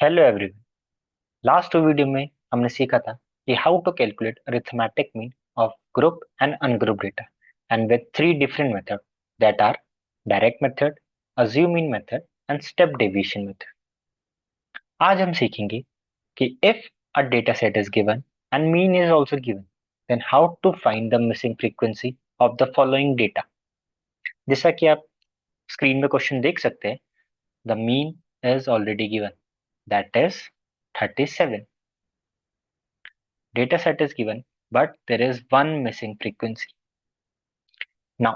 Hello everyone. Last video में हमने सीखा था कि how to calculate arithmetic mean of group and ungroup data and with three different method that are direct method, assume mean method and step deviation method. आज हम सीखेंगे कि if a data set is given and mean is also given then how to find the missing frequency of the following data. जैसा कि आप screen में question देख सकते हैं, the mean is already given, that is 37. Data set is given, but there is one missing frequency. Now,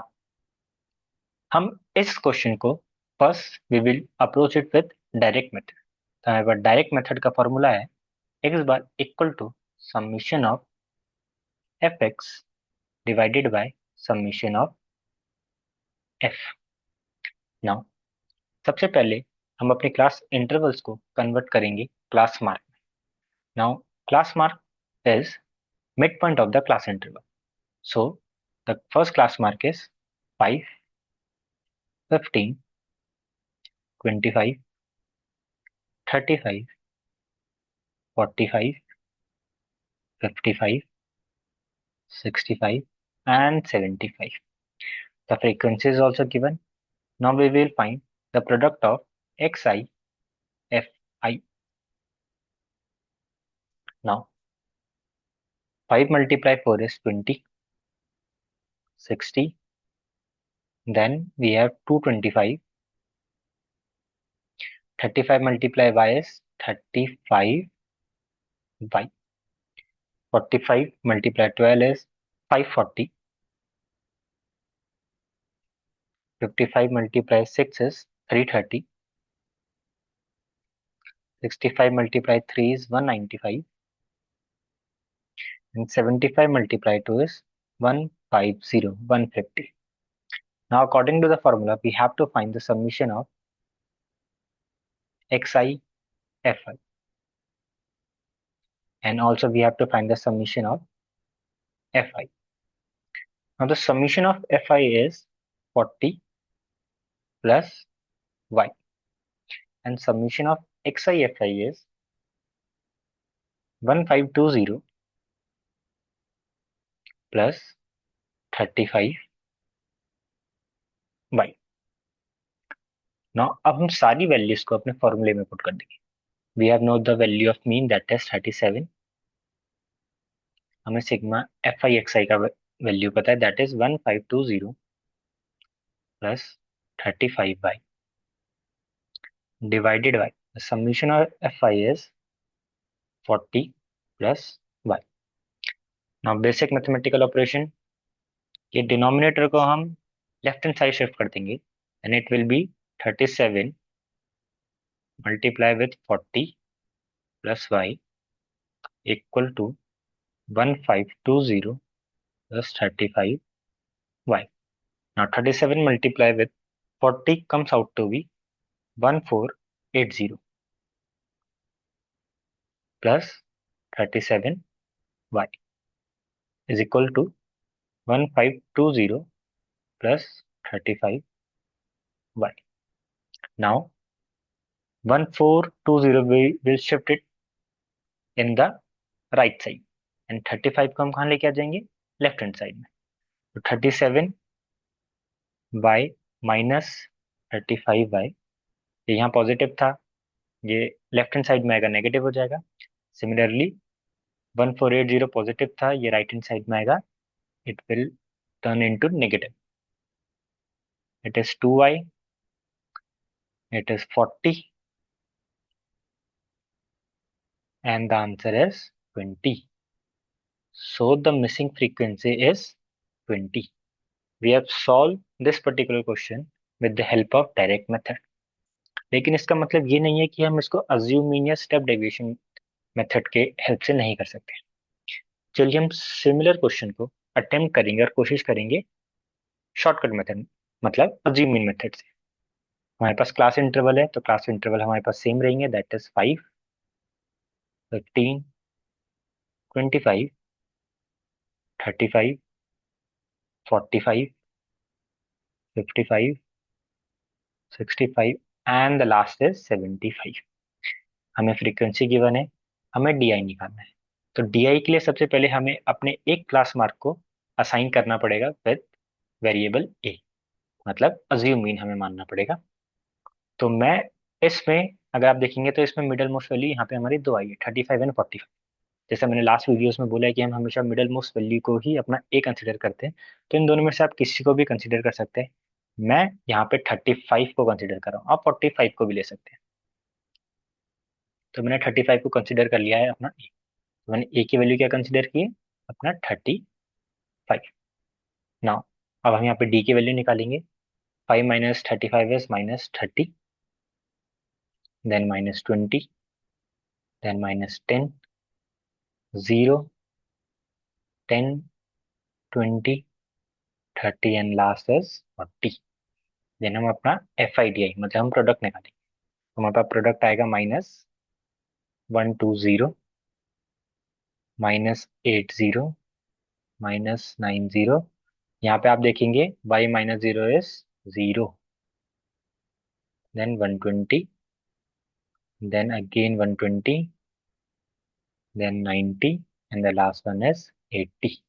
हम इस question को first we will approach it with direct method. तो हमारे पास डायरेक्ट मेथड का फॉर्मूला है X bar equal to summation of F X divided by summation of F. Now सबसे पहले हम अपने क्लास इंटरवल्स को कन्वर्ट करेंगे क्लास मार्क में। Now class mark is mid point of the class interval, so the first class mark is 5, 15, 25, 35, 45, 55, 65, and 75. The frequency is also given. Now we will find the product of xi, fi. Now 5 multiply 4 is 20, 60. Then we have 225. 35 multiply y is 35y. 45 multiply 12 is 540. 55 multiply 6 is 330. 65 multiply 3 is 195. And 75 multiply 2 is 150, 150. Now according to the formula, we have to find the summation of xi, fi, and also we have to find the summation of fi. Now the summation of fi is 40 plus y, and summation of xi fi is 1520 plus 35y. Now अब हम सारी values को अपने फॉर्मूले में put कर देंगे। We have know the value of mean that is 37। हमें sigma F I X I का वैल्यू पता है, that is 1520 plus 35 by divided by the summation of F I is 40 plus Y. Now basic mathematical operation, ये denominator को हम left hand side shift कर देंगे and it will be 37 multiply with 40 plus Y equal to 1520 plus 35 Y. Now 37 multiply with 40 comes out to be 1480 plus 37y is equal to 1520 plus 35y. Now 1420 we will shift it in the right side and 35 को हम कहाँ लेके आ जाएंगे, left hand side में। तो 37y minus 35y, ये यहाँ positive था, ये लेफ्ट हैंड साइड में आएगा नेगेटिव हो जाएगा। सिमिलरली 1480 पॉजिटिव था, ये राइट हैंड साइड में आएगा, it will turn into negative. It is 2y, it is 40, and the answer is 20. So the missing frequency is 20. We have solved this particular question with the help of direct method. लेकिन इसका मतलब ये नहीं है कि हम इसको assuming या स्टेप डेविएशन मेथड के हेल्प से नहीं कर सकते। चलिए हम सिमिलर क्वेश्चन को अटेम्प्ट करेंगे और कोशिश करेंगे शॉर्टकट मेथड, मतलब अज्यूमिंग मेथड से। हमारे पास क्लास इंटरवल है, तो क्लास इंटरवल हमारे पास सेम रहेंगे, that is 5, 15, 25, 35, 45, 55, 65, and the last is 75. हमें फ्रीक्वेंसी गिवन है, हमें डी आई निकालना है। तो डी आई के लिए सबसे पहले हमें अपने एक क्लास मार्क को असाइन करना पड़ेगा विद वेरिएबल ए, मतलब अज्यूम मीन हमें मानना पड़ेगा। तो मैं इसमें, अगर आप देखेंगे तो इसमें मिडल मोस्ट वैल्यू यहाँ पे हमारी दो आई है, 35 एंड 45। जैसे मैंने लास्ट वीडियोस में बोला है कि हम हमेशा मिडल मोस्ट वैल्यू को ही अपना ए कंसिडर करते हैं, तो इन दोनों में से आप किसी को भी कंसिडर कर सकते हैं। मैं यहाँ पे 35 को कंसिडर कर रहा हूँ, आप 45 को भी ले सकते हैं। तो मैंने 35 को कंसिडर कर लिया है अपना ए। तो मैंने ए की वैल्यू क्या कंसिडर की है, अपना 35। नाउ अब हम यहाँ पे डी की वैल्यू निकालेंगे। 5 - 35 is -30, then -20, then -10, 0, 10, 20, 30 and last is 40। Then हम अपना एफ आई डी आई मतलब हम प्रोडक्ट निकालेंगे। तो हमारे पास प्रोडक्ट आएगा -120, -80, -90। यहाँ पे आप देखेंगे y -0 is 0, then 120, then again 120, then 90 and the last one is 80।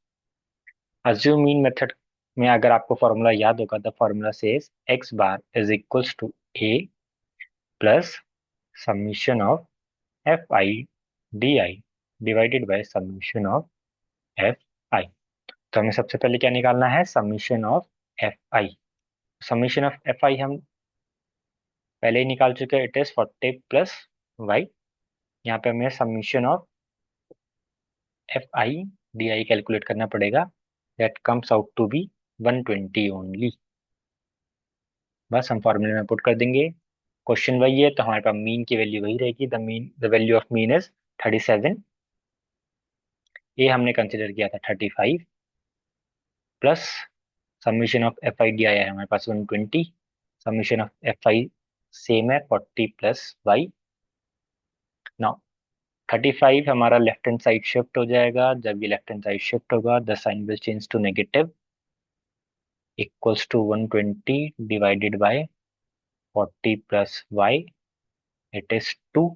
Assume mean method में अगर आपको फॉर्मूला याद होगा, the formula says x bar is equals to a plus summation of F I D I divided by summation of F I. तो हमें सबसे पहले क्या निकालना है, summation of F I. Summation of F I हम पहले ही निकाल चुके हैं, इट इज 40 प्लस वाई। यहाँ पे हमें summation of F I D I calculate करना पड़ेगा, that comes out to be 120 only. बस हम फॉर्मूले में पुट कर देंगे। क्वेश्चन वही है तो हमारे पास मीन की वैल्यू वही रहेगी, the value of mean is 37। ये हमने कंसिडर किया था 35 plus summation of F I D आई है हमारे पास 120, summation of F I same है 40 प्लस वाई। नाउ 35 हमारा लेफ्ट हैंड साइड शिफ्ट हो जाएगा, जब ये लेफ्ट हैंड साइड शिफ्ट होगा the sign will change to negative, equals to 120 divided by 40 plus Y, it is 2।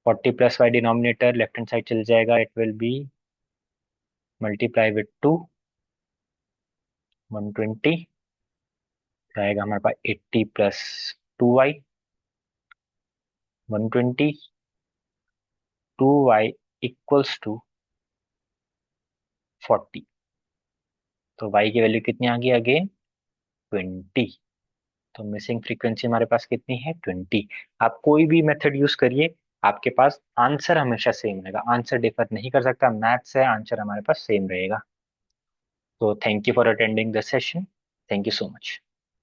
40 plus Y denominator left hand side चल जाएगा, it will be multiply with 2, 120 रहेगा हमारे पास 80 plus 2y, 120, 2y equals to 40। तो y की value कितनी आ गई again, 20। तो missing frequency हमारे पास कितनी है, 20। आप कोई भी मेथड यूज करिए, आपके पास आंसर हमेशा सेम रहेगा, आंसर डिफर नहीं कर सकता। मैथ्स है, आंसर हमारे पास सेम रहेगा। तो thank you for attending this session, thank you so much.